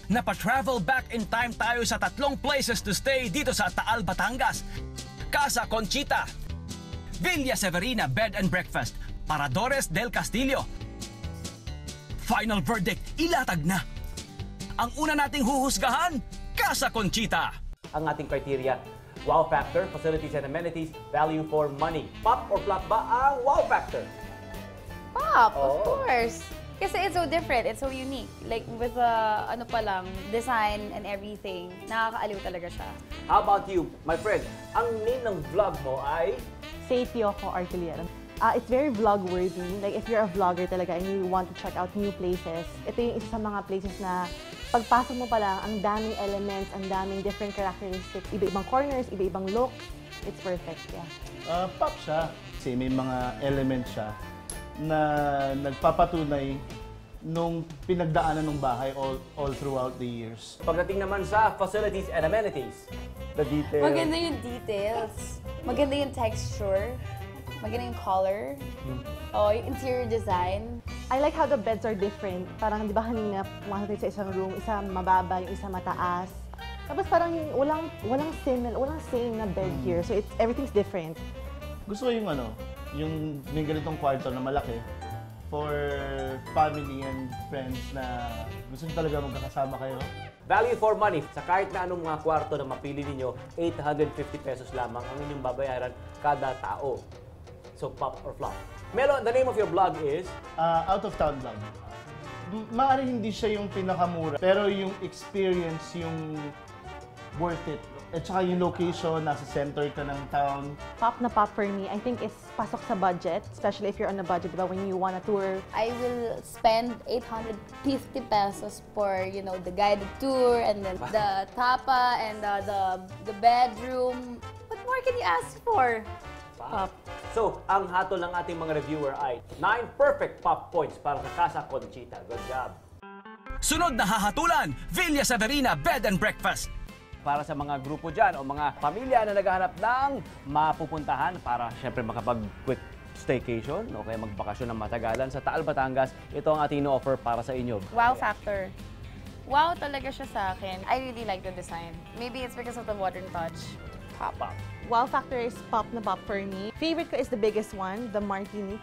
Napa-travel back in time tayo sa 3 places to stay dito sa Taal, Batangas. Casa Conchita, Villa Severina Bed and Breakfast, Paradores del Castillo. Final verdict, ilatag na. Ang una nating huhusgahan, Casa Conchita. Ang ating criteria, wow factor, facilities and amenities, value for money. Pop or flop ba ang wow factor? Pop, of course. Kasi it's so different, it's so unique. Like with the, ano pa lang, design and everything, nakakaaliw talaga siya. How about you, my friend? Ang name ng vlog mo ay... Faith Yoko Artelier. It's very vlog-worthy. Like, if you're a vlogger talaga and you want to check out new places, ito yung isa sa mga places na pagpasok mo pa lang, ang daming elements, ang daming different characteristics, iba-ibang corners, iba-ibang looks. It's perfect, yeah. Pop siya. Kasi may mga elements siya na nagpapatunay nung pinagdaanan ng bahay all throughout the years. Pagdating naman sa facilities and amenities, the details. Maganda yung details. Maganda yung texture. Maganda yung color. Oh, yung interior design. I like how the beds are different. Parang, di ba kanina, pumasok tayo sa isang room, isa mababa, yung isa mataas. Tapos parang walang same na bed here. So everything's different. Gusto ko yung may ganitong kwarto na malaki for family and friends na gusto nyo talaga magkakasama kayo. Value for money. Sa kahit na anong mga kwarto na mapili ninyo, 850 pesos lamang ang inyong babayaran kada tao. So, pop or flop. Melo, the name of your blog is? Out of town vlog. Maaari hindi siya yung pinakamura, pero yung experience, yung worth it. At saka yung location, nasa center ka ng town. Pop na pop for me, I think is pasok sa budget, especially if you're on a budget, diba, when you want a tour. I will spend 850 pesos for, you know, the guided tour and then the tapa and the bedroom. What more can you ask for? Pop. So, ang hatol ng ating mga reviewer ay 9 perfect pop points para sa Casa Conchita. Good job. Sunod na hahatulan, Villa Severina Bed and Breakfast. Para sa mga grupo dyan o mga pamilya na naghahanap ng mapupuntahan para syempre makapag-quick staycation o kaya magbakasyon ng matagalan sa Taal, Batangas, ito ang ating offer para sa inyo. Wow factor. Wow talaga siya sa akin. I really like the design. Maybe it's because of the modern touch. Pop. Wow factor is pop na pop for me. Favorite ko is the biggest one, the Martinique.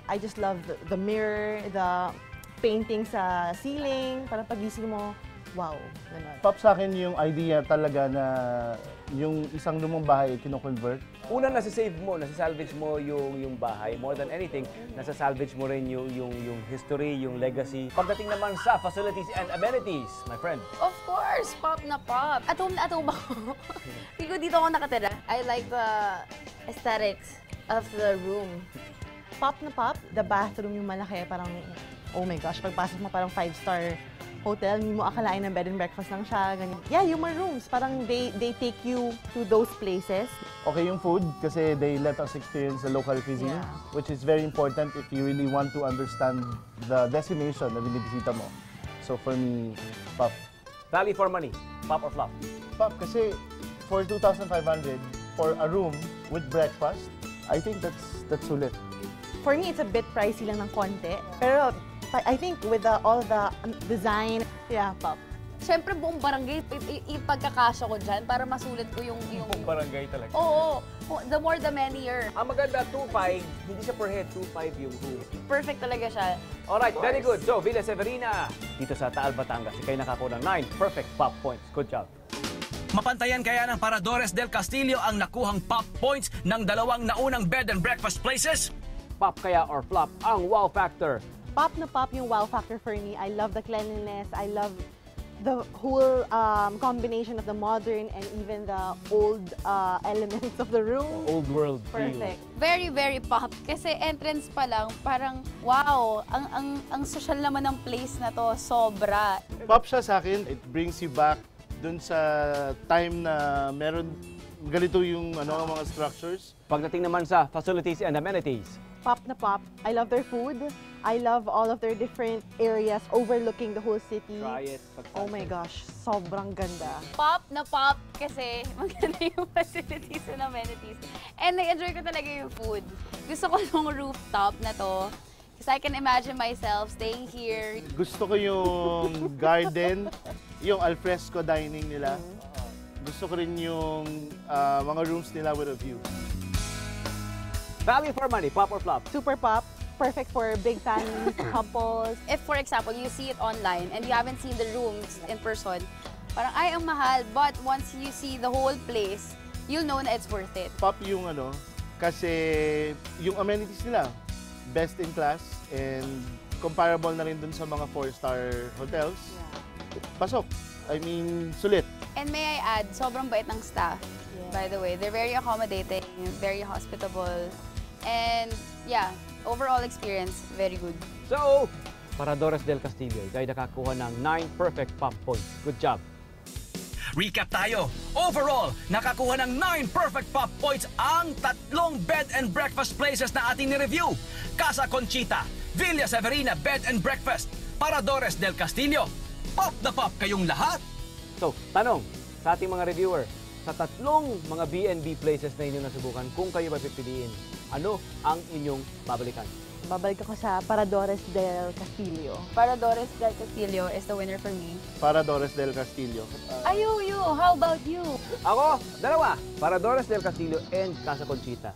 I just love the mirror, the painting sa ceiling, para pagising mo, wow. Ganun. Pop sa akin yung idea talaga na yung isang lumang bahay kino-convert. Una, nasa-save mo, nasa-salvage mo yung bahay. More than anything, nasa-salvage mo rin yung history, yung legacy. Pagdating naman sa facilities and amenities, my friend. Of course, pop na pop. At home ako. Hindi ko dito ako nakatira. I like the aesthetics of the room. Pop na pop, the bathroom yung malaki, parang, oh my gosh, pagpasok mo parang 5-star hotel, hindi mo akalain ng bed and breakfast lang siya, ganyan. Yeah, human rooms, parang they take you to those places. Okay yung food kasi they let us experience the local cuisine, Yeah. which is very important if you really want to understand the destination na binibisita mo. So for me, pop. Value for money, pop or flop? Pop kasi for 2,500 for a room with breakfast, I think that's sulit. For me, it's a bit pricey lang ng konti, pero I think with all the design, yeah, pop. Siyempre, buong barangay, ipagkakasya ko dyan para masulit ko yung... Buong barangay talaga. Oo. The more the merrier. Ang maganda, 2.5, hindi siya per head, 2.5 yung room. Perfect talaga siya. Alright, very good. So, Villa Severina, dito sa Taal, Batangas, kayo nakakuha ng 9 perfect pop points. Good job. Mapantayan kaya ng Paradores del Castillo ang nakuhang pop points ng dalawang naunang bed and breakfast places? Pop kaya or flop ang wow factor? Pop na pop yung wow factor for me. I love the cleanliness. I love the whole combination of the modern and even the old elements of the room. Old world feel. Perfect. Very, very pop. Kasi entrance pa lang, parang, wow, ang social naman ng place na to, sobra. Pop siya sa akin, it brings you back dun sa time na meron ganito yung mga structures. Pagdating naman sa facilities and amenities, Pop na pop. I love their food. I love all of their different areas overlooking the whole city. try it. Oh my gosh, sobrang ganda. Pop na pop kasi maganda yung facilities and amenities. And na-enjoy ko talaga yung food. Gusto ko yung rooftop na to. Kasi I can imagine myself staying here. Gusto ko yung garden Yung alfresco dining nila. Gusto ko rin yung mga rooms nila with a view. Value for money, pop or flop? Super pop, perfect for big families, couples. If, for example, you see it online and you haven't seen the rooms in person, parang, ay, ang mahal. But once you see the whole place, you'll know na it's worth it. Pop yung kasi yung amenities nila, best in class and comparable na rin dun sa mga 4-star hotels. Pasok. I mean, sulit. And may I add, sobrang bait ng staff, by the way. They're very accommodating, very hospitable. And yeah, overall experience, very good. So, Paradores del Castillo, kayo nakakuha ng 9 perfect pop points. Good job. Recap tayo. Overall, nakakuha ng 9 perfect pop points ang tatlong bed and breakfast places na ating ni-review. Casa Conchita, Villa Severina Bed and Breakfast, Paradores del Castillo. Pop na pop kayong lahat! So, tanong sa ating mga reviewer, sa tatlong mga B&B places na inyong nasubukan, kung kayo pipiliin, ano ang inyong babalikan? Babalik ako sa Paradores del Castillo. Paradores del Castillo is the winner for me. Paradores del Castillo. You, how about you? Ako, dalawa, Paradores del Castillo and Casa Conchita.